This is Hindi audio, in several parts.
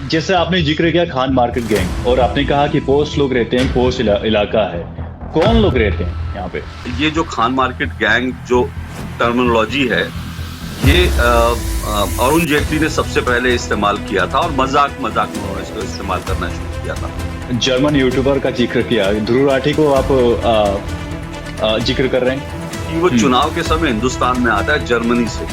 जैसे आपने जिक्र किया खान मार्केट गैंग और आपने कहा कि पोस्ट लोग रहते हैं, पोस्ट इलाका है। कौन लोग रहते हैं यहाँ पे? ये जो खान मार्केट गैंग जो टर्मिनोलॉजी है, ये अरुण जेटली ने सबसे पहले इस्तेमाल किया था और मजाक मजाक में उन्होंने इसको इस्तेमाल करना शुरू किया था। जर्मन यूट्यूबर का जिक्र किया, ध्रुव राठी को आप जिक्र कर रहे हैं कि वो चुनाव के समय हिंदुस्तान में आता है जर्मनी से,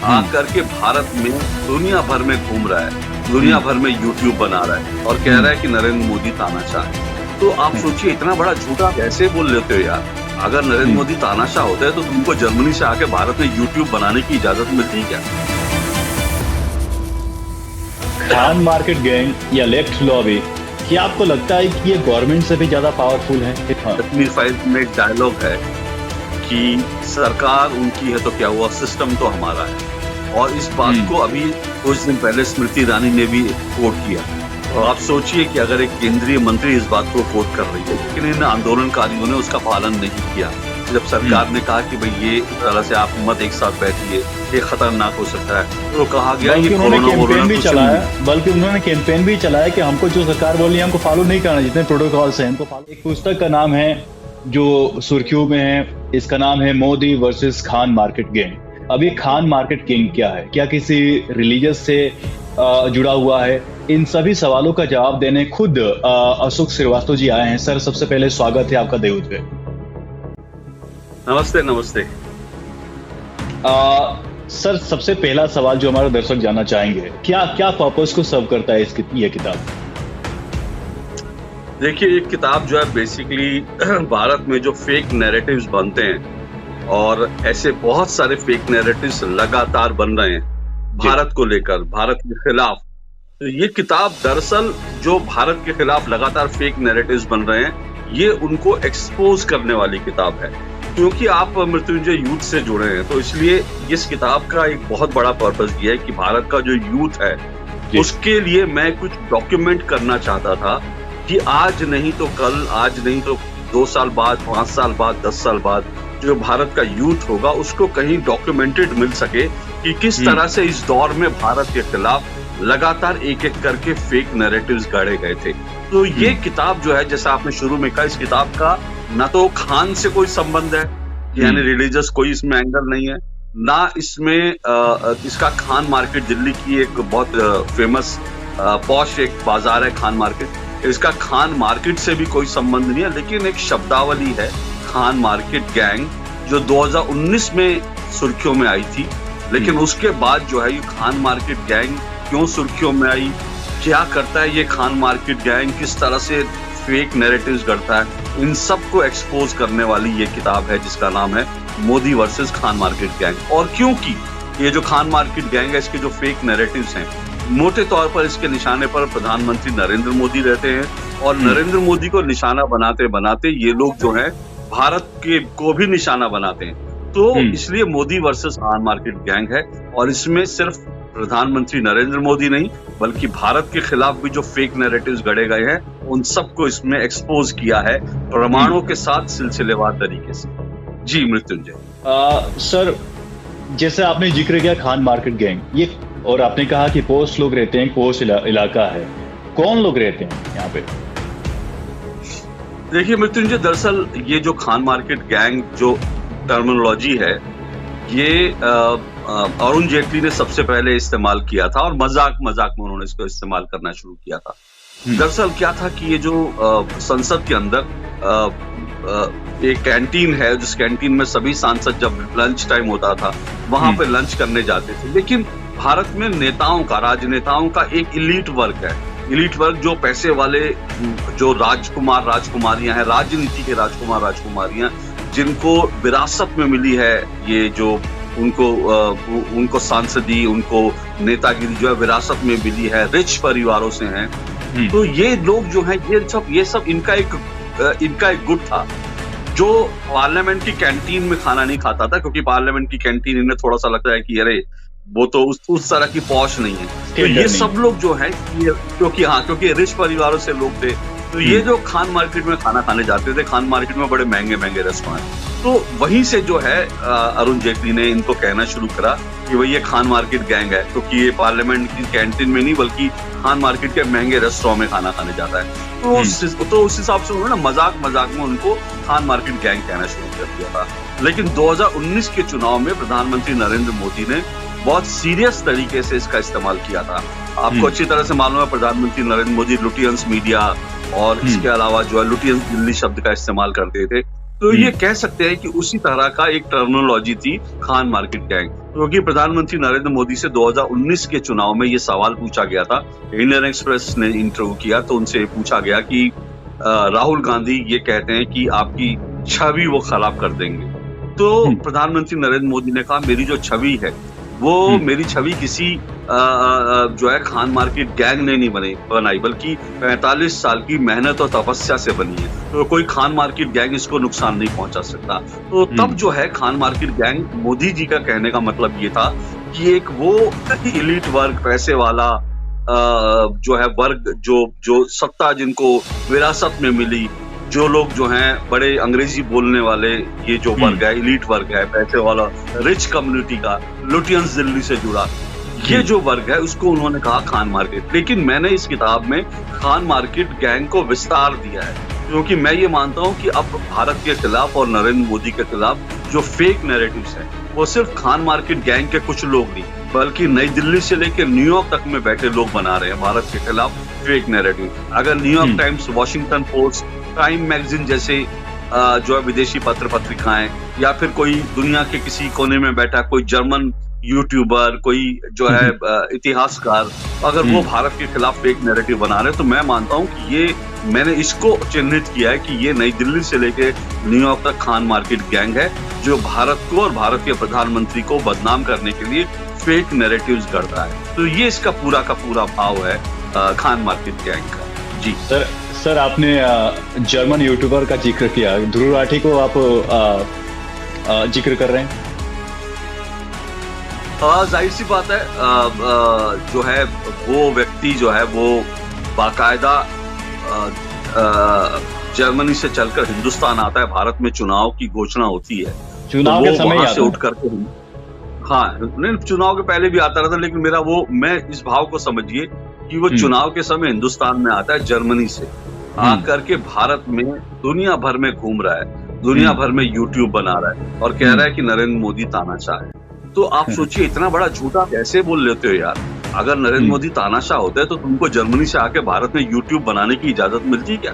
आकर के भारत में दुनिया भर में घूम रहा है, दुनिया भर में यूट्यूब बना रहा है और कह रहा है कि नरेंद्र मोदी तानाशाह है। तो आप सोचिए इतना बड़ा झूठा कैसे बोल लेते हो यार। अगर नरेंद्र मोदी तानाशाह होते हैं तो तुमको जर्मनी से आके भारत में यूट्यूब बनाने की इजाजत मिलती क्या? खान मार्केट गैंग या लेफ्ट लॉबी, क्या आपको लगता है कि ये गवर्नमेंट से भी ज्यादा पावरफुल है? कश्मीर फाइल्स में एक डायलॉग है कि सरकार उनकी है तो क्या हुआ, सिस्टम तो हमारा है। और इस बात को अभी कुछ दिन पहले स्मृति ईरानी ने भी कोट किया। और आप सोचिए कि अगर एक केंद्रीय मंत्री इस बात को कोट कर रही है, लेकिन इन आंदोलनकारियों ने उसका पालन नहीं किया। जब सरकार ने कहा कि भाई ये तरह से आप मत एक साथ बैठिए, ये खतरनाक हो सकता है, तो कहा गया बल्कि उन्होंने कैंपेन भी चलाया कि हमको जो सरकार बोल रही है हमको फॉलो नहीं करना, जितने प्रोटोकॉल्स हैं हमको फॉलो। एक पुस्तक का नाम है जो सुर्खियों में है, इसका नाम है Modi versus Khan market gang. अब ये खान मार्केट गैंग क्या है, क्या किसी रिलीजियस से जुड़ा हुआ है? इन सभी सवालों का जवाब देने खुद अशोक श्रीवास्तव जी आए हैं। सर, सबसे पहले स्वागत है आपका देवउत पे। नमस्ते नमस्ते। सर, सबसे पहला सवाल जो हमारे दर्शक जानना चाहेंगे, क्या क्या पर्पस को सर्व करता है ये किताब? देखिए, ये किताब जो है बेसिकली भारत में जो फेक नैरेटिव्स बनते हैं और ऐसे बहुत सारे फेक नैरेटिव्स लगातार बन रहे हैं भारत को लेकर, भारत के खिलाफ। तो ये किताब दरअसल जो भारत के खिलाफ लगातार फेक नैरेटिव्स बन रहे हैं, ये उनको एक्सपोज करने वाली किताब है। क्योंकि आप मृत्युंजय यूथ से जुड़े हैं, तो इसलिए इस किताब का एक बहुत बड़ा पर्पस ये है कि भारत का जो यूथ है उसके लिए मैं कुछ डॉक्यूमेंट करना चाहता था कि आज नहीं तो कल, आज नहीं तो 2 साल बाद, 5 साल बाद, 10 साल बाद जो भारत का यूथ होगा उसको कहीं डॉक्यूमेंटेड मिल सके कि किस तरह से इस दौर में भारत के खिलाफ लगातार एक एक करके फेक नैरेटिव्स गढ़े गए थे। तो ये किताब जो है, जैसा आपने शुरू में कहा, इस किताब का ना तो खान से कोई संबंध है, यानी रिलीजियस कोई इसमें एंगल नहीं है, ना इसमें इसका खान मार्केट, दिल्ली की एक बहुत फेमस पॉश एक बाजार है खान मार्केट, इसका खान मार्केट से भी कोई संबंध नहीं है। लेकिन एक शब्दावली है खान मार्केट गैंग जो 2019 में सुर्खियों में आई थी। लेकिन उसके बाद जो है ये खान मार्केट गैंग क्यों सुर्खियों में आई, क्या करता है ये खान मार्केट गैंग, किस तरह से फेक नैरेटिव्स गढ़ता है, इन सब को एक्सपोज करने वाली ये किताब है जिसका नाम है Modi versus Khan market gang. और क्योंकि ये जो खान मार्केट गैंग है, इसके जो फेक नैरेटिव्स हैं, मोटे तौर पर इसके निशाने पर प्रधानमंत्री नरेंद्र मोदी रहते हैं और नरेंद्र मोदी को निशाना बनाते बनाते ये लोग जो हैं भारत के को भी निशाना बनाते हैं। तो इसलिए Modi versus Khan market gang है और इसमें सिर्फ प्रधानमंत्री नरेंद्र मोदी नहीं बल्कि भारत के खिलाफ भी जो फेक नैरेटिव्स गढ़े गए हैं उन सबको इसमें एक्सपोज किया है प्रमाणों के साथ, सिलसिलेवार तरीके से। जी मृत्युंजय। सर, जैसे आपने जिक्र किया खान मार्केट गैंग, ये और आपने कहा कि पोस्ट लोग रहते हैं, पोस्ट इलाका है, कौन लोग रहते हैं यहाँ पे? देखिए मृत्युंजय, दरअसल ये जो खान मार्केट गैंग जो टर्मिनोलॉजी है, ये अरुण जेटली ने सबसे पहले इस्तेमाल किया था और मजाक मजाक में उन्होंने इसको इस्तेमाल करना शुरू किया था। दरअसल क्या था कि ये जो संसद के अंदर एक कैंटीन है, जिस कैंटीन में सभी सांसद जब लंच टाइम होता था वहां पे लंच करने जाते थे। लेकिन भारत में नेताओं का, राजनेताओं का एक इलीट वर्ग है, इलीट वर्ग जो पैसे वाले, जो राजकुमार राजकुमारियां हैं, राजनीति के राजकुमार राजकुमारियां, जिनको विरासत में मिली है ये जो उनको सांसदी, उनको नेतागिरी जो है विरासत में मिली है, रिच परिवारों से हैं। तो ये लोग जो हैं, ये सब इनका एक गुट था जो पार्लियामेंट की कैंटीन में खाना नहीं खाता था, क्योंकि पार्लियामेंट की कैंटीन इन्हें थोड़ा सा लगता है कि अरे वो तो उस तरह की पॉश नहीं है। तो ये सब लोग जो है, क्योंकि रिच परिवारों से लोग थे, तो ये जो खान मार्केट में खाना खाने जाते थे, खान मार्केट में बड़े महंगे रेस्टोरेंट, तो वहीं से जो है अरुण जेटली ने इनको कहना शुरू करा कि भाई ये खान मार्केट गैंग है, क्योंकि ये पार्लियामेंट की कैंटीन में नहीं बल्कि खान मार्केट के महंगे रेस्टोरेंट में खाना खाने जाता है। तो उस हिसाब से उन्होंने मजाक में उनको खान मार्केट गैंग कहना शुरू कर दिया था। लेकिन 2019 के चुनाव में प्रधानमंत्री नरेंद्र मोदी ने बहुत सीरियस तरीके से इसका इस्तेमाल किया था। आपको अच्छी तरह से मालूम है, प्रधानमंत्री नरेंद्र मोदी लुटियंस मीडिया और इसके अलावा जो है लुटियंस दिल्ली शब्द का इस्तेमाल करते थे। तो ये कह सकते हैं कि उसी तरह का एक टर्मिनोलॉजी थी खान मार्केट गैंग, क्योंकि प्रधानमंत्री नरेंद्र मोदी से 2019 के चुनाव में ये सवाल पूछा गया था। इंडियन एक्सप्रेस ने इंटरव्यू किया तो उनसे पूछा गया कि राहुल गांधी ये कहते हैं कि आपकी छवि वो खराब कर देंगे। तो प्रधानमंत्री नरेंद्र मोदी ने कहा मेरी जो छवि है वो मेरी छवि किसी जो है खान मार्केट गैंग ने नहीं बनाई, बल्कि 45 साल की मेहनत और तपस्या से बनी है। तो कोई खान मार्केट गैंग इसको नुकसान नहीं पहुंचा सकता। तो तब जो है खान मार्केट गैंग, मोदी जी का कहने का मतलब ये था कि एक वो एलीट वर्ग, पैसे वाला जो है वर्ग, जो सत्ता जिनको विरासत में मिली, जो लोग जो हैं बड़े अंग्रेजी बोलने वाले, ये जो वर्ग है, एलीट वर्ग है, पैसे वाला, रिच कम्युनिटी का, लुटियंस दिल्ली से जुड़ा, ये जो वर्ग है उसको उन्होंने कहा खान मार्केट। लेकिन मैंने इस किताब में खान मार्केट गैंग को विस्तार दिया है, क्योंकि मैं ये मानता हूँ कि अब भारत के खिलाफ और नरेंद्र मोदी के खिलाफ जो फेक नैरेटिव्स हैं वो सिर्फ खान मार्केट गैंग के कुछ लोग नहीं, बल्कि नई दिल्ली से लेकर न्यूयॉर्क तक में बैठे लोग बना रहे हैं भारत के खिलाफ फेक नैरेटिव। अगर New York times, Washington post, time magazine जैसे जो है विदेशी पत्र पत्रिकाएं, या फिर कोई दुनिया के किसी कोने में बैठा कोई जर्मन यूट्यूबर, कोई जो है इतिहासकार, अगर वो भारत के खिलाफ फेक नैरेटिव बना रहे हैं, तो मैं मानता हूं कि मैंने इसको चिन्हित किया है कि ये नई दिल्ली से लेके न्यूयॉर्क तक खान मार्केट गैंग है, जो भारत को और भारत के प्रधानमंत्री को बदनाम करने के लिए फेक नैरेटिव्स करता है। तो ये इसका पूरा का पूरा भाव है खान मार्केट गैंग का। जी सर आपने जर्मन यूट्यूबर का जिक्र किया, ध्रुव राठी को आप जिक्र कर रहे हैं? जाहिर सी बात है, जो है वो व्यक्ति जो है वो बाकायदा जर्मनी से चलकर हिंदुस्तान आता है। भारत में चुनाव की घोषणा होती है, चुनाव तो के समय वहां से उठ करके, हाँ नहीं, चुनाव के पहले भी आता रहता, लेकिन मैं इस भाव को समझिए कि वो चुनाव के समय हिंदुस्तान में आता है, जर्मनी से आकर के भारत में दुनिया भर में घूम रहा है, दुनिया भर में यूट्यूब बना रहा है और कह रहा है कि नरेंद्र मोदी तानाशाह है। तो आप सोचिए इतना बड़ा झूठा कैसे बोल लेते हो यार। अगर नरेंद्र मोदी तानाशाह होते हैं तो तुमको जर्मनी से आके भारत में यूट्यूब बनाने की इजाजत मिलती क्या?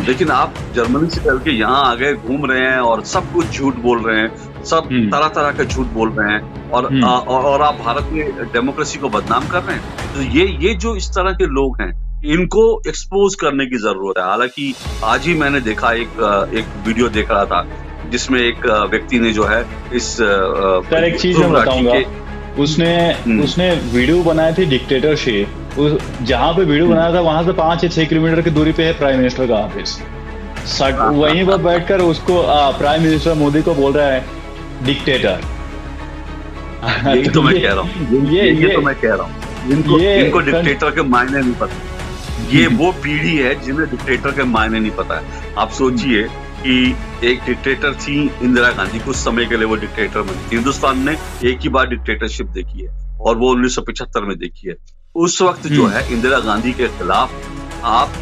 लेकिन आप जर्मनी से चल के यहाँ आ गए, घूम रहे हैं और सब कुछ झूठ बोल रहे हैं, सब तरह तरह के झूठ बोल रहे हैं, और आप भारत में डेमोक्रेसी को बदनाम कर रहे हैं। तो ये जो इस तरह के लोग हैं, इनको एक्सपोज करने की जरूरत है। हालांकि आज ही मैंने देखा, एक वीडियो देख रहा था जिसमें एक व्यक्ति ने जो है सर एक चीज मैं बताऊंगा, उसने वीडियो बनाई थी डिक्टेटरशिप, जहाँ पे वीडियो बनाया था वहां से 5 या 6 किलोमीटर की दूरी पे है प्राइम मिनिस्टर का ऑफिस। वहीं पर बैठकर उसको प्राइम मिनिस्टर मोदी को बोल रहा है डिक्टेटर। यही तो मैं कह रहा हूँ, ये तो मैं कह रहा हूँ, इनको डिक्टेटर के मायने नहीं पता। ये वो पीढ़ी है जिन्हें डिक्टेटर के मायने नहीं पता है। आप सोचिए कि एक डिक्टेटर थी इंदिरा गांधी, कुछ समय के लिए वो डिक्टेटर बनी थी। हिंदुस्तान ने एक ही बार डिक्टेटरशिप देखी है और वो 1975 में देखी है। उस वक्त जो है इंदिरा गांधी के खिलाफ आप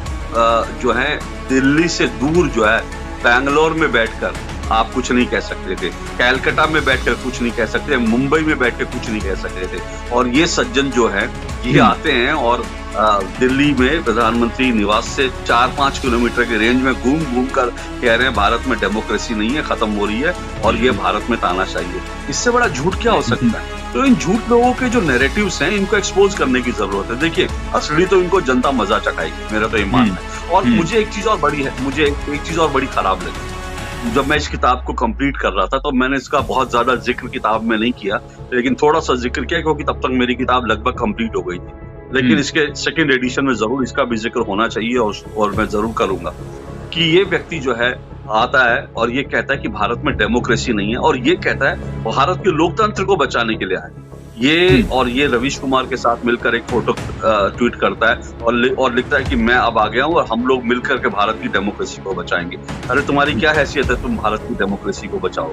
जो है दिल्ली से दूर जो है बैंगलोर में बैठकर आप कुछ नहीं कह सकते थे, कैलकाटा में बैठकर कुछ नहीं कह सकते, मुंबई में बैठकर कुछ नहीं कह सकते थे। और ये सज्जन जो है ये आते हैं और दिल्ली में प्रधानमंत्री निवास से 4-5 किलोमीटर के रेंज में घूम घूम कर कह रहे हैं भारत में डेमोक्रेसी नहीं है, खत्म हो रही है और ये भारत में तानाशाही है। इससे बड़ा झूठ क्या हो सकता है? तो इन झूठ लोगों के जो नैरेटिव्स हैं, इनको एक्सपोज करने की जरूरत है। देखिए असली तो इनको जनता मजा चखाएगी, मेरा तो ये मानना है। और मुझे एक चीज और बड़ी खराब लगी। जब मैं इस किताब को कंप्लीट कर रहा था तो मैंने इसका बहुत ज्यादा जिक्र किताब में नहीं किया, लेकिन थोड़ा सा जिक्र किया क्योंकि तब तक मेरी किताब लगभग कंप्लीट हो गई थी। लेकिन इसके सेकंड एडिशन में जरूर इसका भी जिक्र होना चाहिए और मैं जरूर करूंगा कि ये व्यक्ति जो है आता है और ये कहता है कि भारत में डेमोक्रेसी नहीं है, और ये कहता है भारत के लोकतंत्र को बचाने के लिए आए। ये और ये रवीश कुमार के साथ मिलकर एक फोटो ट्वीट करता है और लिखता है कि मैं अब आ गया हूँ और हम लोग मिलकर के भारत की डेमोक्रेसी को बचाएंगे। अरे तुम्हारी क्या हैसियत है, तुम भारत की डेमोक्रेसी को बचाओ?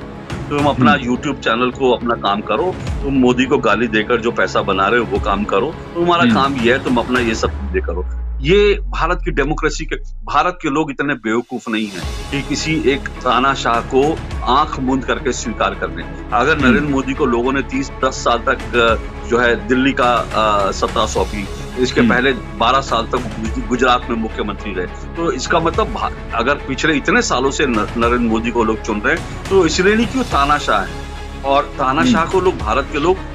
तुम अपना यूट्यूब चैनल को अपना काम करो, तुम मोदी को गाली देकर जो पैसा बना रहे हो वो काम करो, तुम्हारा काम ये है, तुम अपना ये सब चीजें करो। ये भारत की डेमोक्रेसी के, भारत के लोग इतने बेवकूफ नहीं हैं कि किसी एक तानाशाह को आंख मूंद करके स्वीकार कर लें। अगर नरेंद्र मोदी को लोगों ने 10 साल तक जो है दिल्ली का सत्ता सौंपी, इसके पहले 12 साल तक गुजरात में मुख्यमंत्री रहे, तो इसका मतलब अगर पिछले इतने सालों से नरेंद्र मोदी को लोग चुन रहे हैं तो इसलिए नहीं कि वो तानाशाह है। और तानाशाह को लोग, भारत के लोग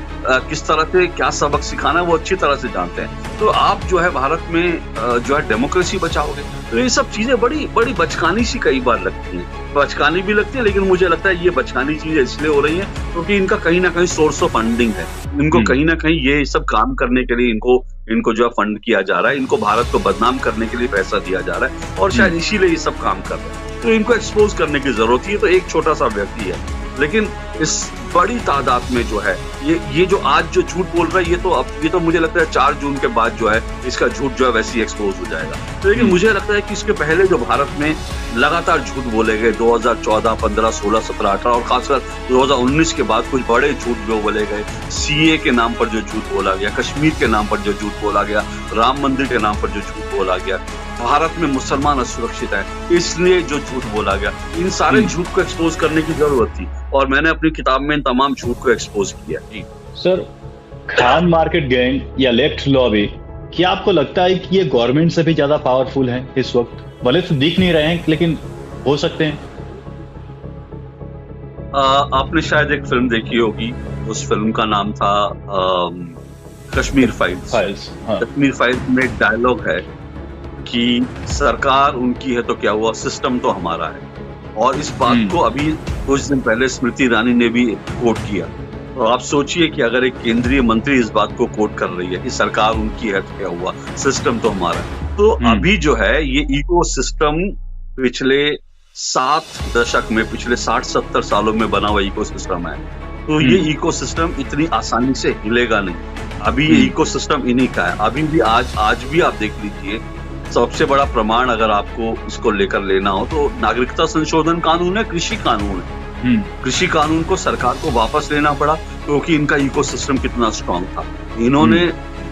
किस तरह से क्या सबक सिखाना है वो अच्छी तरह से जानते हैं। तो आप जो है भारत में जो है डेमोक्रेसी बचाओगे, तो ये सब चीजें बड़ी बड़ी बचकानी सी कई बार लगती हैं, बचकानी भी लगती है, लेकिन मुझे लगता है ये बचकानी चीजें इसलिए हो रही हैं क्योंकि इनका कहीं ना कहीं सोर्स ऑफ फंडिंग है। इनको कहीं ना कहीं ये सब काम करने के लिए इनको जो है फंड किया जा रहा है, इनको भारत को बदनाम करने के लिए पैसा दिया जा रहा है और शायद इसीलिए ये सब काम कर रहे हैं। तो इनको एक्सपोज करने की जरूरत है। तो एक छोटा सा व्यक्ति है, लेकिन इस बड़ी तादाद में जो है ये जो आज जो झूठ बोल रहा है, ये तो मुझे लगता है 4 जून के बाद जो है इसका झूठ जो है वैसे ही एक्सपोज हो जाएगा। तो लेकिन मुझे लगता है कि इसके पहले जो भारत में लगातार झूठ बोले गए 2014, 15, 16, 17, 18 और खासकर 2019 के बाद कुछ बड़े झूठ बोले गए। सीए के नाम पर जो झूठ बोला गया, कश्मीर के नाम पर जो झूठ बोला गया, राम मंदिर के नाम पर जो झूठ बोला गया, भारत में मुसलमान असुरक्षित है इसलिए जो झूठ बोला गया, इन सारे झूठ को एक्सपोज करने की जरूरत थी और मैंने अपनी किताब में इन तमाम झूठ को एक्सपोज किया। जी सर, खान मार्केट गैंग या लेफ्ट लॉबी, क्या आपको लगता है कि ये गवर्नमेंट से भी ज्यादा पावरफुल है इस वक्त? भले तो दिख नहीं रहे हैं लेकिन हो सकते हैं। आपने शायद एक फिल्म देखी होगी, उस फिल्म का नाम था कश्मीर फाइल्स। हाँ। कश्मीर फाइल्स में एक डायलॉग है कि सरकार उनकी है तो क्या हुआ, सिस्टम तो हमारा है। और इस बात को अभी कुछ दिन पहले स्मृति ईरानी ने भी कोट किया। तो आप सोचिए कि अगर एक केंद्रीय मंत्री इस बात को कोट कर रही है कि सरकार उनकी है तो क्या हुआ, सिस्टम तो हमारा है, तो अभी जो है ये इकोसिस्टम पिछले 7 दशक में, पिछले 60-70 सालों में बना हुआ इकोसिस्टम है। तो ये इकोसिस्टम इतनी आसानी से हिलेगा नहीं। अभी ये इकोसिस्टम इन्हीं का है। अभी भी आज भी आप देख लीजिए, सबसे बड़ा प्रमाण अगर आपको इसको लेकर लेना हो तो नागरिकता संशोधन कानून है, कृषि कानून है। कृषि कानून को सरकार को वापस लेना पड़ा क्योंकि इनका इकोसिस्टम कितना स्ट्रांग था। इन्होंने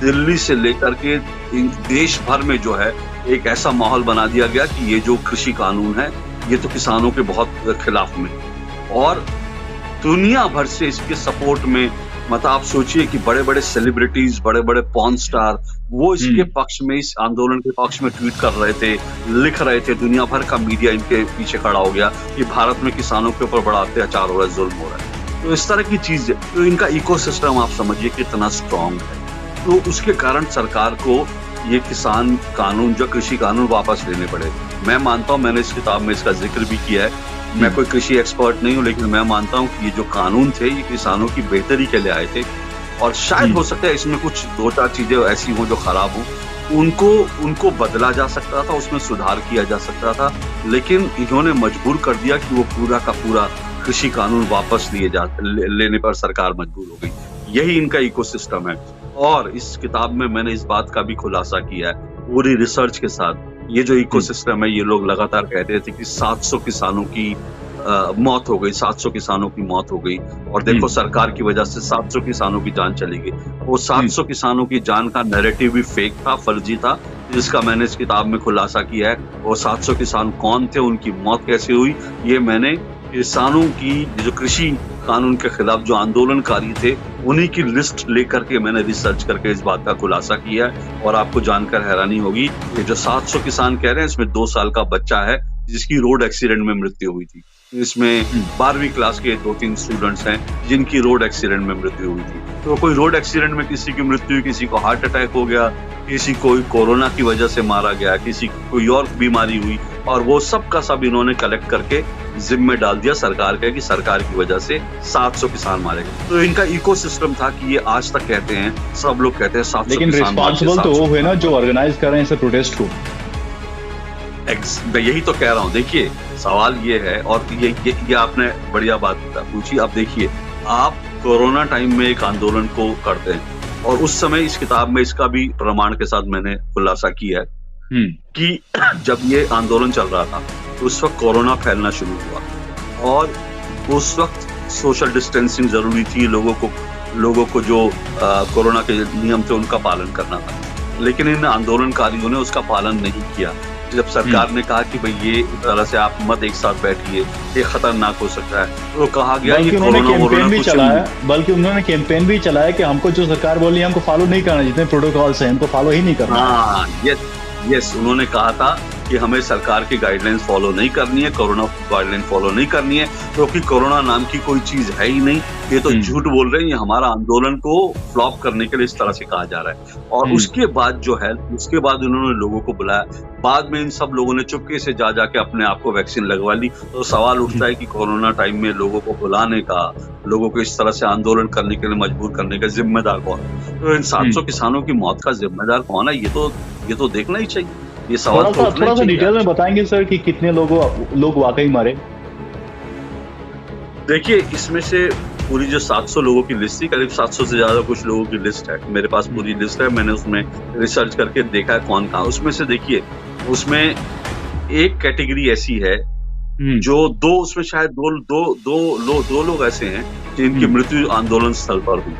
दिल्ली से लेकर के देश भर में जो है एक ऐसा माहौल बना दिया गया कि ये जो कृषि कानून है ये तो किसानों के बहुत खिलाफ में, और दुनिया भर से इसके सपोर्ट में, मतलब आप सोचिए कि बड़े बड़े सेलिब्रिटीज, बड़े बड़े पॉर्न स्टार वो इसके पक्ष में, इस आंदोलन के पक्ष में ट्वीट कर रहे थे, लिख रहे थे। दुनिया भर का मीडिया इनके पीछे खड़ा हो गया कि भारत में किसानों के ऊपर बड़ा अत्याचार हो रहा है, जुल्म हो रहा है। तो इस तरह की चीज, तो इनका इकोसिस्टम आप समझिए कितना स्ट्रांग है। तो उसके कारण सरकार को ये किसान कानून, जो कृषि कानून वापस लेने पड़े। मैं मानता हूँ, मैंने इस किताब में इसका जिक्र भी किया है, मैं कोई कृषि एक्सपर्ट नहीं हूँ, लेकिन मैं मानता हूँ कि ये जो कानून थे ये किसानों की बेहतरी के लिए आए थे और शायद हो सकता है इसमें कुछ 2-4 चीजें ऐसी हो जो खराब हो, उनको बदला जा सकता था, उसमें सुधार किया जा सकता था, लेकिन इन्होंने मजबूर कर दिया कि वो पूरा का पूरा कृषि कानून वापस लेने पर सरकार मजबूर हो गई। यही इनका इकोसिस्टम है। और इस किताब में मैंने इस बात का भी खुलासा किया है पूरी रिसर्च के साथ। ये जो इकोसिस्टम है, ये लोग लगातार कहते थे कि 700 किसानों की मौत हो गई, 700 किसानों की मौत हो गई, और देखो सरकार की वजह से 700 किसानों की जान चली गई। वो 700 किसानों की जान का नैरेटिव भी फेक था, फर्जी था, जिसका मैंने इस किताब में खुलासा किया है। वो 700 किसान कौन थे, उनकी मौत कैसे हुई, ये मैंने किसानों की, जो कृषि कानून के खिलाफ जो आंदोलनकारी थे, उन्हीं की लिस्ट लेकर के मैंने रिसर्च करके इस बात का खुलासा किया है। और आपको जानकर हैरानी होगी, ये जो 700 किसान कह रहे हैं, इसमें 2 साल का बच्चा है जिसकी रोड एक्सीडेंट में मृत्यु हुई थी। इसमें 12वीं क्लास के 2-3 स्टूडेंट्स हैं जिनकी रोड एक्सीडेंट में मृत्यु हुई थी। तो कोई रोड एक्सीडेंट में किसी की मृत्यु हुई, किसी को हार्ट अटैक हो गया, किसी को कोरोना की वजह से मारा गया, किसी को कोई और बीमारी हुई, और वो सब का सब इन्होंने कलेक्ट करके जिम्मे डाल दिया सरकार के कि सरकार की वजह से 700 किसान मारे गए। तो इनका इकोसिस्टम था कि ये आज तक कहते हैं, सब लोग कहते हैं 700 लेकिन रिस्पॉन्सिबल तो वो हुए ना जो ऑर्गेनाइज कर रहे हैं इस प्रोटेस्ट को। मैं यही तो कह रहा हूँ। देखिए, सवाल ये है, और ये आपने बढ़िया बात पूछी। अब देखिए, आप कोरोना टाइम में एक आंदोलन को करते हैं। और उस समय इस किताब में इसका भी प्रमाण के साथ मैंने खुलासा किया है कि जब ये आंदोलन चल रहा था तो उस वक्त कोरोना फैलना शुरू हुआ और उस वक्त सोशल डिस्टेंसिंग जरूरी थी, लोगों को जो कोरोना के नियम थे उनका पालन करना था। लेकिन इन आंदोलनकारियों ने उसका पालन नहीं किया। जब सरकार ने कहा कि भाई ये इस तरह से आप मत एक साथ बैठिए, ये खतरनाक हो सकता है, तो कहा गया बल्कि उन्होंने कैंपेन भी चलाया कि हमको जो सरकार बोल रही है हमको फॉलो नहीं करना, जितने प्रोटोकॉल्स हैं हमको फॉलो ही नहीं करना। हाँ, यस, उन्होंने कहा था कि हमें सरकार की गाइडलाइंस फॉलो नहीं करनी है, कोरोना गाइडलाइन फॉलो नहीं करनी है, क्योंकि कोरोना नाम की कोई चीज है ही नहीं। ये तो झूठ बोल रहे हैं, ये हमारा आंदोलन को फ्लॉप करने के लिए इस तरह से कहा जा रहा है। और उसके बाद उन्होंने लोगों को बुलाया। बाद में इन सब लोगों ने चुपके से जाके अपने आप को वैक्सीन लगवा ली। तो सवाल उठता है कि कोरोना टाइम में लोगों को बुलाने का, लोगों को इस तरह से आंदोलन करने के लिए मजबूर करने का जिम्मेदार कौन है? तो इन 700 किसानों की मौत का जिम्मेदार कौन है? ये तो देखना ही चाहिए। ये सवाल थोड़ा सा डिटेल में बताएंगे सर कि कितने लोग वाकई मारे? देखिए, इसमें से पूरी जो 700 लोगों की लिस्ट थी, करीब 700 से ज्यादा कुछ लोगों की लिस्ट है। मेरे पास पूरी लिस्ट है, मैंने उसमें रिसर्च करके देखा है कौन कहाँ। उसमें से देखिए, उसमें एक कैटेगरी ऐसी है जो उसमें शायद दो लोग ऐसे हैं जिनकी मृत्यु आंदोलन स्थल पर हुई।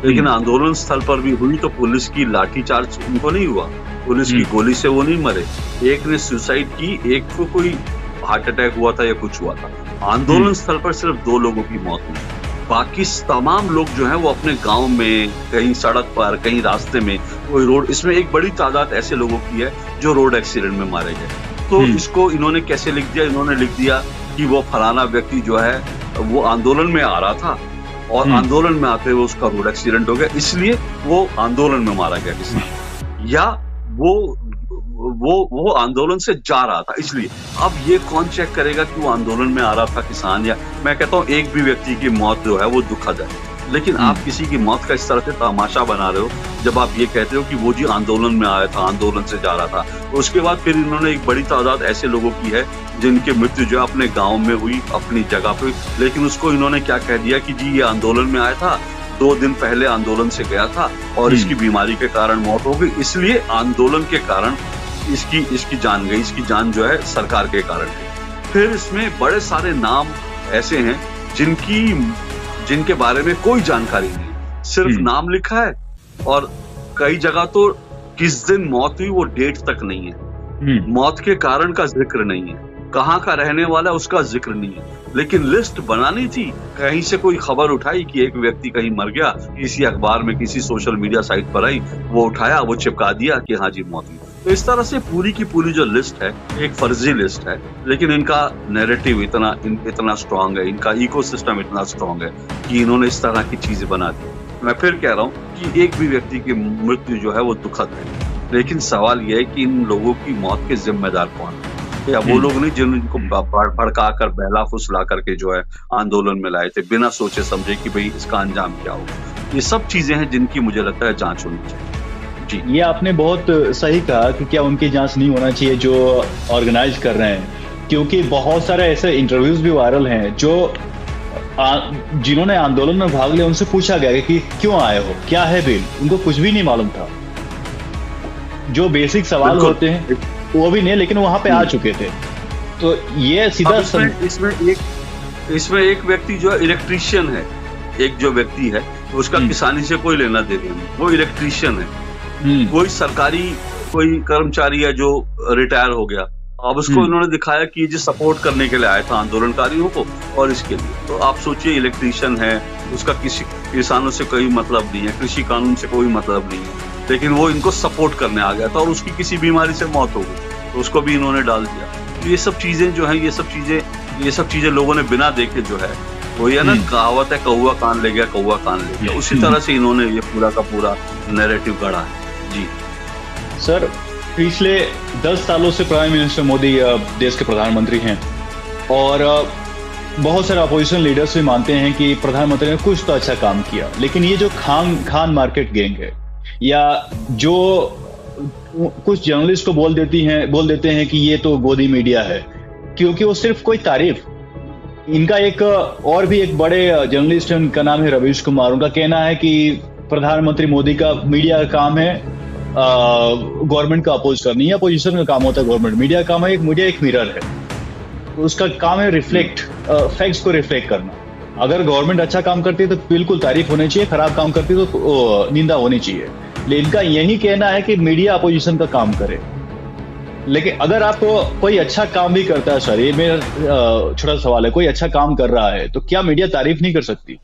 लेकिन आंदोलन स्थल पर भी हुई तो पुलिस की लाठीचार्ज उनको नहीं हुआ, पुलिस की गोली से वो नहीं मरे। एक ने सुसाइड की, एक को कोई हार्ट अटैक हुआ था या कुछ हुआ था। आंदोलन स्थल पर सिर्फ 2 लोगों की मौत हुई। बाकी तमाम लोग जो हैं वो अपने गांव में, कहीं सड़क पर, कहीं रास्ते में, कोई रोड। इसमें एक बड़ी तादाद ऐसे लोगों की है जो रोड एक्सीडेंट में मारे गए। तो इसको इन्होंने कैसे लिख दिया? इन्होंने लिख दिया कि वो फलाना व्यक्ति जो है वो आंदोलन में आ रहा था और आंदोलन में आते हुए उसका रोड एक्सीडेंट हो गया, इसलिए वो आंदोलन में मारा गया किसान। या वो आंदोलन से जा रहा था इसलिए। अब ये कौन चेक करेगा कि वो आंदोलन में आ रहा था किसान? या मैं कहता हूँ एक भी व्यक्ति की मौत जो है वो दुखद है, लेकिन आप किसी की मौत का इस तरह से तमाशा बना रहे हो जब आप ये कहते हो कि वो जी आंदोलन में आया था, आंदोलन से जा रहा था। तो उसके बाद फिर इन्होंने एक बड़ी तादाद ऐसे लोगों की है जिनकी मृत्यु जो है अपने गाँव में हुई, अपनी जगह पे। लेकिन उसको इन्होंने क्या कह दिया कि जी ये आंदोलन में आया था, 2 दिन पहले आंदोलन से गया था और इसकी बीमारी के कारण मौत हो गई, इसलिए आंदोलन के कारण इसकी जान गई, इसकी जान जो है सरकार के कारण गई। फिर इसमें बड़े सारे नाम ऐसे हैं जिनके बारे में कोई जानकारी नहीं, सिर्फ नाम लिखा है और कई जगह तो किस दिन मौत हुई वो डेट तक नहीं है, मौत के कारण का जिक्र नहीं है, कहाँ का रहने वाला उसका जिक्र नहीं है। लेकिन लिस्ट बनानी थी, कहीं से कोई खबर उठाई कि एक व्यक्ति कहीं मर गया, किसी अखबार में, किसी सोशल मीडिया साइट पर आई, वो उठाया, वो चिपका दिया कि हाँ जी मौत हुई। तो इस तरह से पूरी की पूरी जो लिस्ट है एक फर्जी लिस्ट है। लेकिन इनका नैरेटिव इतना स्ट्रांग है, इनका इकोसिस्टम इतना स्ट्रांग है कि इन्होंने इस तरह की चीजें बना दी। मैं फिर कह रहा हूँ कि एक भी व्यक्ति की मृत्यु जो है वो दुखद है, लेकिन सवाल यह है कि इन लोगों की मौत के जिम्मेदार कौन है? या वो लोग नहीं जिनको भड़का कर, बहला फुसला करके जो है आंदोलन में लाए थे बिना सोचे समझे कि भाई इसका अंजाम क्या होगा। ये सब चीजें हैं जिनकी मुझे लगता है जांच होनी चाहिए। जी, ये आपने बहुत सही कहा कि क्या उनकी जांच नहीं होना चाहिए जो ऑर्गेनाइज कर रहे हैं, क्योंकि बहुत सारे ऐसे इंटरव्यूज भी वायरल हैं जो जिन्होंने आंदोलन में भाग लिया उनसे पूछा गया कि क्यों आए हो, क्या है बिल, उनको कुछ भी नहीं मालूम था। जो बेसिक सवाल होते हैं वो भी नहीं, लेकिन वहां पे आ चुके थे। तो ये सीधा इसमें एक व्यक्ति जो है इलेक्ट्रीशियन है, एक जो व्यक्ति है उसका किसानी से कोई लेना देना नहीं, वो इलेक्ट्रीशियन है। कोई सरकारी कोई कर्मचारी है जो रिटायर हो गया, अब उसको इन्होंने दिखाया कि ये सपोर्ट करने के लिए आया था आंदोलनकारियों को और इसके लिए। तो आप सोचिए इलेक्ट्रीशियन है, उसका किसी किसानों से कोई मतलब नहीं है, कृषि कानून से कोई मतलब नहीं है, लेकिन वो इनको सपोर्ट करने आ गया था और उसकी किसी बीमारी से मौत हो गई तो उसको भी इन्होंने डाल दिया। तो ये सब चीजें जो है, ये सब चीजें लोगों ने बिना देखे जो है, वो ये ना कहावत है, कौवा कान ले गया, कौवा कान ले गया, उसी तरह से इन्होंने ये पूरा का पूरा नैरेटिव गढ़ा है। जी सर, पिछले 10 सालों से प्राइम मिनिस्टर मोदी देश के प्रधानमंत्री हैं और बहुत सारे अपोजिशन लीडर्स भी मानते हैं कि प्रधानमंत्री ने कुछ तो अच्छा काम किया। लेकिन ये जो खान मार्केट गैंग है, या जो कुछ जर्नलिस्ट को बोल देते हैं कि ये तो गोदी मीडिया है, क्योंकि वो सिर्फ कोई तारीफ इनका एक और भी एक बड़े जर्नलिस्ट हैं, उनका नाम है रवीश कुमार। उनका कहना है कि प्रधानमंत्री मोदी का मीडिया का काम है गवर्नमेंट का अपोज करनी है, अपोजिशन का काम होता है गवर्नमेंट। मीडिया का काम है, मीडिया एक मिरर है, तो उसका काम है रिफ्लेक्ट फैक्ट्स को रिफ्लेक्ट करना। अगर गवर्नमेंट अच्छा काम करती है तो बिल्कुल तारीफ होनी चाहिए, खराब काम करती है तो निंदा होनी चाहिए। लेकिन इनका यही कहना है कि मीडिया अपोजिशन का काम करे। लेकिन अगर आप कोई अच्छा काम भी करता है, सर ये मेरा छोटा सवाल है, कोई अच्छा काम कर रहा है तो क्या मीडिया तारीफ नहीं कर सकती?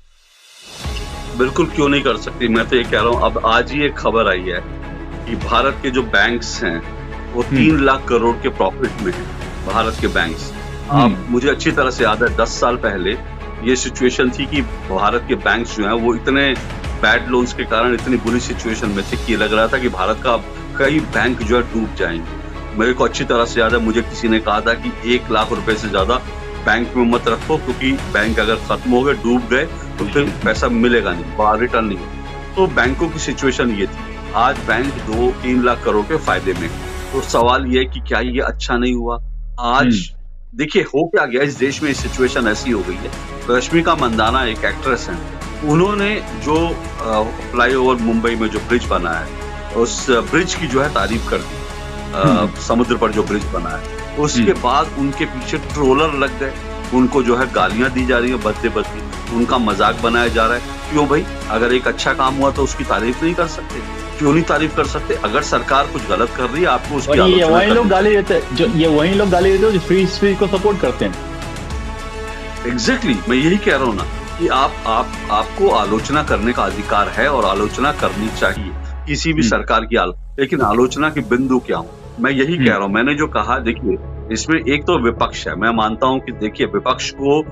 बिल्कुल क्यों नहीं कर सकती। मैं तो ये कह रहा हूँ, अब आज ही एक खबर आई है कि भारत के जो बैंक्स हैं वो 3 लाख करोड़ के प्रॉफिट में है। भारत के बैंक्स, अब मुझे अच्छी तरह से याद है 10 साल पहले ये सिचुएशन थी कि भारत के बैंक्स जो हैं वो इतने बैड लोन्स के कारण इतनी बुरी सिचुएशन में थे कि लग रहा था कि भारत का कई बैंक जो है डूब जाएंगे। मेरे को अच्छी तरह से याद है, मुझे किसी ने कहा था कि 1 लाख रुपए से ज्यादा बैंक में मत रखो, क्योंकि बैंक अगर खत्म हो गए, डूब गए, तो फिर पैसा मिलेगा नहीं, रिटर्न नहीं। तो बैंकों की सिचुएशन ये थी। आज बैंक 2-3 लाख करोड़ के फायदे में। तो सवाल ये कि क्या ये अच्छा नहीं हुआ? आज देखिए हो क्या गया इस देश में, सिचुएशन ऐसी हो गई है। रश्मिका मंदाना एक एक्ट्रेस हैं, उन्होंने जो फ्लाईओवर मुंबई में जो ब्रिज बना है, उस ब्रिज की जो है तारीफ कर दी। समुद्र पर जो ब्रिज बना है, उसके बाद उनके पीछे ट्रोलर लग गए, उनको जो है गालियां दी जा रही है बदले बदली, उनका मजाक बनाया जा रहा है। क्यों भाई? अगर एक अच्छा काम हुआ तो उसकी तारीफ नहीं कर सकते? क्यों नहीं तारीफ कर सकते? अगर सरकार कुछ गलत कर रही है, आपको उसकी आलोचना करनी। वही लोग गाली देते हैं जो फ्री स्पीच को सपोर्ट करते हैं। एग्जैक्टली, मैं यही कह रहा हूँ ना कि आपको आलोचना करने का अधिकार है और आलोचना करनी चाहिए किसी भी सरकार की लेकिन आलोचना की बिंदु क्या हो? मैं यही कह रहा हूँ। मैंने जो कहा, देखिए इसमें एक तो विपक्ष है, मैं मानता हूँ कि देखिए विपक्ष को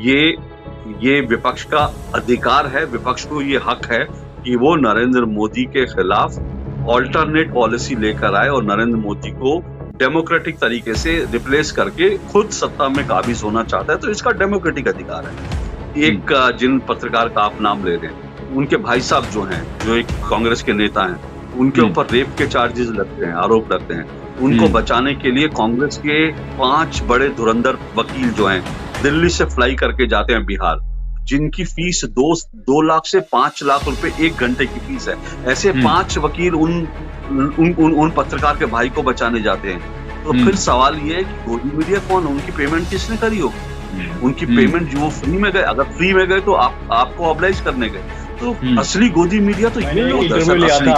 ये विपक्ष का अधिकार है, विपक्ष को ये हक है कि वो नरेंद्र मोदी के खिलाफ ऑल्टरनेट पॉलिसी लेकर आए और नरेंद्र मोदी को डेमोक्रेटिक तरीके से रिप्लेस करके खुद सत्ता में काबिज होना चाहता है, तो इसका डेमोक्रेटिक अधिकार है। एक जिन पत्रकार का आप नाम ले रहे हैं, उनके भाई साहब जो हैं, जो एक कांग्रेस के नेता हैं, उनके ऊपर रेप के चार्जेस लगते हैं, आरोप लगते हैं। उनको बचाने के लिए कांग्रेस के 5 बड़े धुरंधर वकील जो हैं दिल्ली से फ्लाई करके जाते हैं बिहार, जिनकी फीस 2 लाख से 5 लाख रुपए 1 घंटे की फीस है। ऐसे 5 वकील उन पत्रकार के भाई को बचाने जाते हैं। तो फिर सवाल ये है कि गोदी मीडिया कौन, उनकी पेमेंट किसने करी होगी? उनकी पेमेंट जो वो फ्री में गए, अगर फ्री में गए तो आपको ऑब्लाइज करने गए, तो असली गोदी मीडिया तो ये इंटरव्यू लिया था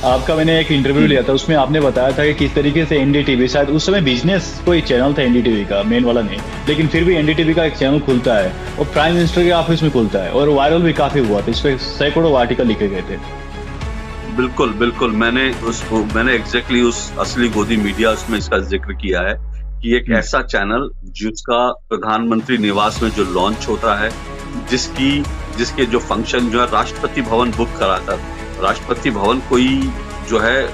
आपका मैंने एक इंटरव्यू लिया था, उसमें आपने बताया था कि किस तरीके से एनडीटीवी, शायद उस समय बिजनेस कोई चैनल था एनडीटीवी का, मेन वाला नहीं, लेकिन फिर भी एनडीटीवी का एक चैनल खुलता है और प्राइम मिनिस्टर के ऑफिस में खुलता है और वायरल भी काफी हुआ था, इस पे सैकड़ों आर्टिकल लिखे गए थे। बिल्कुल मैंने एग्जैक्टली उस असली गोदी मीडिया उसमें इसका जिक्र किया है कि एक ऐसा चैनल जिसका प्रधानमंत्री निवास में जो लॉन्च होता है, जिसके जो फंक्शन जो है राष्ट्रपति भवन बुक कराता है। राष्ट्रपति भवन कोई जो है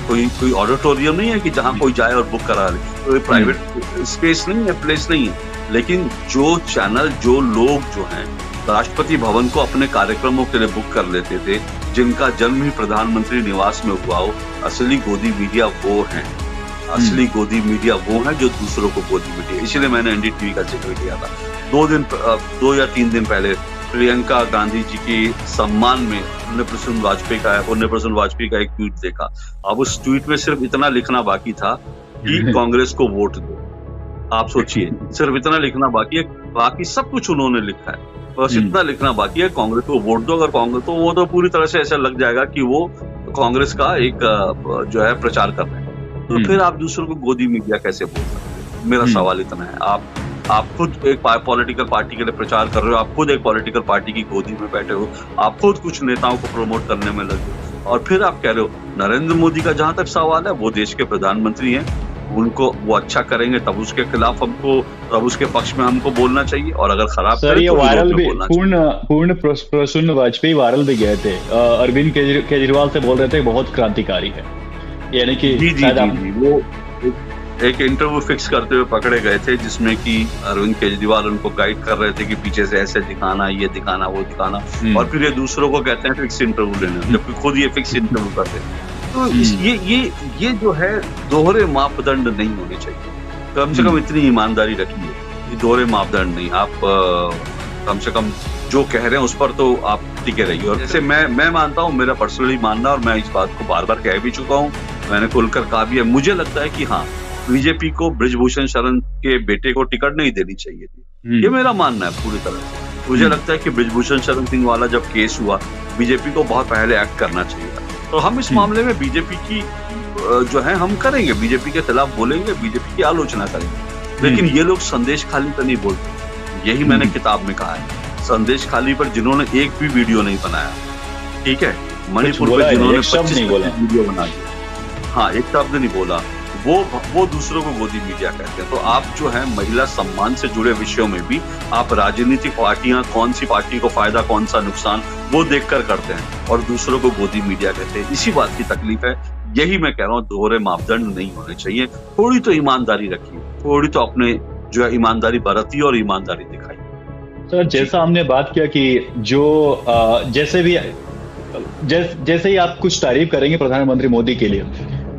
कोई ऑडिटोरियम नहीं है कि जहां कोई जाए और बुक करा ले, कोई प्राइवेट स्पेस नहीं है, प्लेस नहीं है। लेकिन जो चैनल, जो लोग जो हैं राष्ट्रपति भवन को अपने कार्यक्रमों के लिए बुक कर लेते थे, जिनका जन्म ही प्रधानमंत्री निवास में हुआ हो, असली गोदी मीडिया वो है। असली गोदी मीडिया वो है जो दूसरों को गोदी मीडिया। इसलिए मैंने एनडीटीवी का जिक्र किया था। 2 या 3 दिन पहले प्रियंका गांधी जी के सम्मान में पुण्य प्रसून वाजपेयी का एक ट्वीट देखा। अब उस ट्वीट में सिर्फ इतना लिखना बाकी था कि कांग्रेस को वोट दो। आप सोचिए, सिर्फ इतना लिखना बाकी है, बाकी सब कुछ उन्होंने लिखा है, बस इतना लिखना बाकी है, कांग्रेस को वोट दो। अगर कांग्रेस, तो वो तो पूरी तरह से ऐसा लग जाएगा कि वो कांग्रेस का एक जो है प्रचार कर रहे हैं। तो फिर आप दूसरों को गोदी मीडिया कैसे बोल सकते हैं? मेरा सवाल इतना है। आप खुद एक पॉलिटिकल पार्टी के लिए प्रचार कर रहे हो, आप खुद एक पॉलिटिकल पार्टी की गोदी में बैठे हो, आप खुद कुछ नेताओं को प्रमोट करने में लगे हो, और फिर आप कह रहे हो नरेंद्र मोदी का जहां तक सवाल है, वो देश के प्रधानमंत्री हैं, उनको वो अच्छा करेंगे तब उसके खिलाफ हमको, तब उसके पक्ष में हमको बोलना चाहिए, और अगर खराब सर ये वायरल भी पूर्ण प्रसून वाजपेयी वायरल भी गए थे। अरविंद केजरीवाल से बोल रहे थे बहुत क्रांतिकारी है, यानी कि जी, वो एक इंटरव्यू फिक्स करते हुए पकड़े गए थे, जिसमें कि अरविंद केजरीवाल उनको गाइड कर रहे थे कि पीछे से ऐसे दिखाना, ये दिखाना, वो दिखाना, और फिर ये दूसरों को कहते हैं फिक्स इंटरव्यू लेने, जबकि खुद ये फिक्स इंटरव्यू करते हैं। तो ये जो है दोहरे मापदंड नहीं होने चाहिए। कम से कम इतनी ईमानदारी रखिए ये दोहरे मापदंड नहीं, आप कम से कम जो कह रहे हैं उस पर तो आप टिके रहिए। और जैसे मैं मानता हूँ, मेरा पर्सनली मानना, और मैं इस बात को बार बार कह भी चुका हूँ, मैंने खुलकर कहा भी है, मुझे लगता है कि हाँ, बीजेपी को बृजभूषण शरण के बेटे को टिकट नहीं देनी चाहिए थी। ये मेरा मानना है पूरी तरह से। मुझे लगता है कि बृजभूषण शरण सिंह वाला जब केस हुआ, बीजेपी को बहुत पहले एक्ट करना चाहिए था। तो हम इस मामले में बीजेपी की जो है हम करेंगे, बीजेपी के खिलाफ बोलेंगे, बीजेपी की आलोचना करेंगे, लेकिन ये लोग संदेश खाली पर नहीं बोलते। यही मैंने किताब में कहा है, संदेश खाली पर जिन्होंने एक भी वीडियो नहीं बनाया, ठीक है, मणिपुर पर जिन्होंने 25 वीडियो बना दिया, हाँ, एक शब्द नहीं बोला, वो दूसरों को गोदी मीडिया कहते हैं। तो आप जो है महिला सम्मान से जुड़े विषयों में भी आप राजनीतिक पार्टियां, कौन सी पार्टी को फायदा, कौन सा नुकसान, वो देखकर करते हैं और दूसरों को गोदी मीडिया कहते हैं। इसी बात की तकलीफ है। यही मैं कह रहा हूँ, दोहरे मापदंड नहीं होने चाहिए। थोड़ी तो ईमानदारी रखिए, थोड़ी तो अपने जो है ईमानदारी बरतिए और ईमानदारी दिखाइए। सर, जैसा हमने बात किया कि जो जैसे ही आप कुछ तारीफ करेंगे प्रधानमंत्री मोदी के लिए,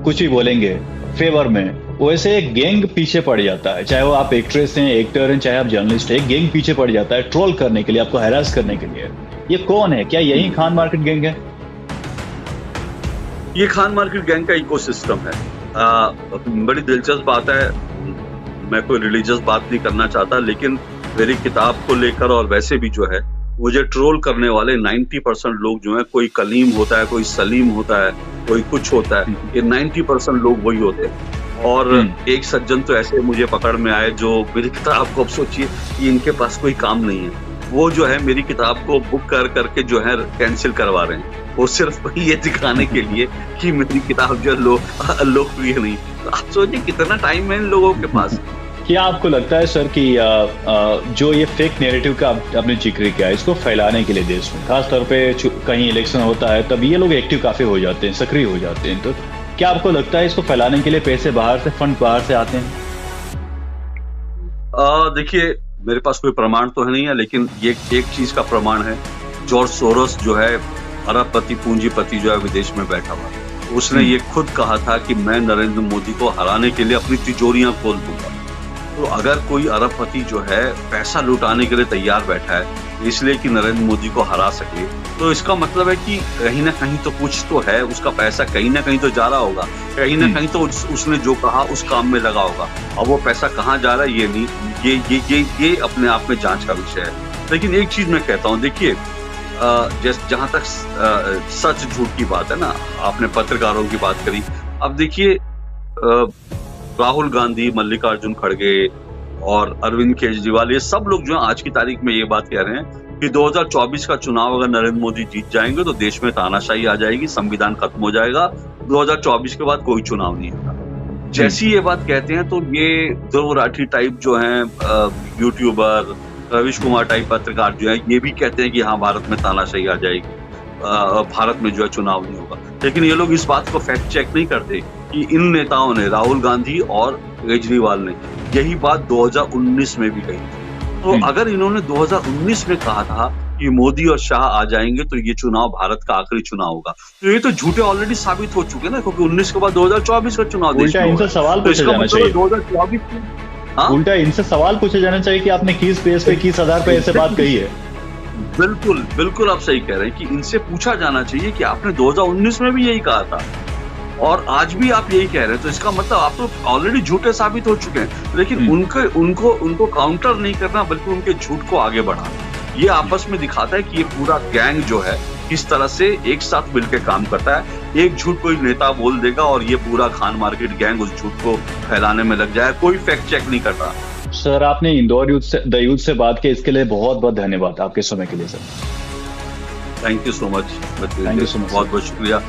कुछ भी बोलेंगे फेवर में, वैसे एक गैंग पीछे पड़ जाता है। चाहे वो आप एक्ट्रेस हैं, एक्टर हैं, चाहे आप जर्नलिस्ट हैं, एक गैंग पीछे पड़ जाता है ट्रोल करने के लिए, आपको हैरास करने के लिए। ये कौन है? क्या यही खान मार्केट गैंग है? ये खान मार्केट गैंग का इकोसिस्टम है। बड़ी दिलचस्प बात है, मैं कोई रिलीजियस बात नहीं करना चाहता, लेकिन मेरी किताब को लेकर और वैसे भी जो है, मुझे ट्रोल करने वाले 90% लोग जो है, कोई कलीम होता है, कोई सलीम होता है, कोई कुछ होता है, ये 90% लोग वही होते हैं। और एक सज्जन तो ऐसे मुझे पकड़ में आए जो मेरी किताब को, अब सोचिए कि इनके पास कोई काम नहीं है, वो जो है मेरी किताब को बुक कर करके जो है कैंसिल करवा रहे हैं, वो सिर्फ ये दिखाने के लिए कि मेरी किताब जो लोकप्रिय नहीं। तो आप सोचिए कितना टाइम है इन लोगों के पास। क्या आपको लगता है सर कि जो ये फेक नैरेटिव का आपने जिक्र किया, इसको फैलाने के लिए देश में, खासतौर पे कहीं इलेक्शन होता है तब ये लोग एक्टिव काफी हो जाते हैं, सक्रिय हो जाते हैं, तो क्या आपको लगता है इसको फैलाने के लिए पैसे बाहर से, फंड बाहर से आते हैं? देखिए, मेरे पास कोई प्रमाण तो नहीं है, लेकिन ये एक चीज का प्रमाण है। जॉर्ज सोरोस जो है, अरबपति पूंजीपति जो है, विदेश में बैठा हुआ, उसने ये खुद कहा था कि मैं नरेंद्र मोदी को हराने के लिए अपनी तिजोरियां खोल दूंगा। तो अगर कोई अरबपति जो है पैसा लुटाने के लिए तैयार बैठा है इसलिए कि नरेंद्र मोदी को हरा सके, तो इसका मतलब है कि कहीं ना कहीं तो कुछ तो है, उसका पैसा कहीं ना कहीं तो जा रहा होगा, कहीं ना कहीं तो उसने जो कहा उस काम में लगा होगा। अब वो पैसा कहाँ जा रहा है ये नहीं, ये अपने आप में जांच का विषय है। लेकिन एक चीज मैं कहता हूँ, देखिए, जहां तक सच झूठ की बात है ना, आपने पत्रकारों की बात करी। अब देखिए, राहुल गांधी, मल्लिकार्जुन खड़गे और अरविंद केजरीवाल, ये सब लोग जो है आज की तारीख में ये बात कह रहे हैं कि 2024 का चुनाव अगर नरेंद्र मोदी जीत जाएंगे तो देश में तानाशाही आ जाएगी, संविधान खत्म हो जाएगा, 2024 के बाद कोई चुनाव नहीं होगा। जैसी ये बात कहते हैं तो ये ध्रुव राठी टाइप जो हैं यूट्यूबर, रविश कुमार टाइप पत्रकार जो है, ये भी कहते हैं कि हाँ, भारत में तानाशाही आ जाएगी, भारत में जो है चुनाव नहीं होगा। लेकिन ये लोग इस बात को फैक्ट चेक नहीं करते कि इन नेताओं ने, राहुल गांधी और केजरीवाल ने, यही बात 2019 में भी कही थी। तो अगर इन्होंने 2019 में कहा था कि मोदी और शाह आ जाएंगे तो ये चुनाव भारत का आखिरी चुनाव होगा, तो ये तो झूठे ऑलरेडी साबित हो चुके ना, क्योंकि 19 के बाद 2024 का चुनाव उल्टा इनसे सवाल पूछा जाना चाहिए। 2024 उल्टा इनसे सवाल पूछा जाना चाहिए कि आपने किस बेस पे, किस आधार पे ऐसे बात कही है। बिल्कुल आप सही कह रहे हैं कि इनसे पूछा जाना चाहिए कि आपने 2019 में भी यही कहा था और आज भी आप यही कह रहे हैं, तो इसका मतलब आप तो ऑलरेडी झूठे साबित हो चुके हैं। लेकिन उनको काउंटर नहीं करना, बल्कि उनके झूठ को आगे बढ़ाना, ये आपस में दिखाता है कि ये पूरा गैंग जो है किस तरह से एक साथ मिलकर काम करता है। एक झूठ कोई नेता बोल देगा और ये पूरा खान मार्केट गैंग उस झूठ को फैलाने में लग जाए, कोई फैक्ट चेक नहीं करता। सर, आपने इंदौर द यूथ से बात की, इसके लिए बहुत बहुत धन्यवाद आपके समय के लिए sir. Thank you so much, बहुत बहुत शुक्रिया।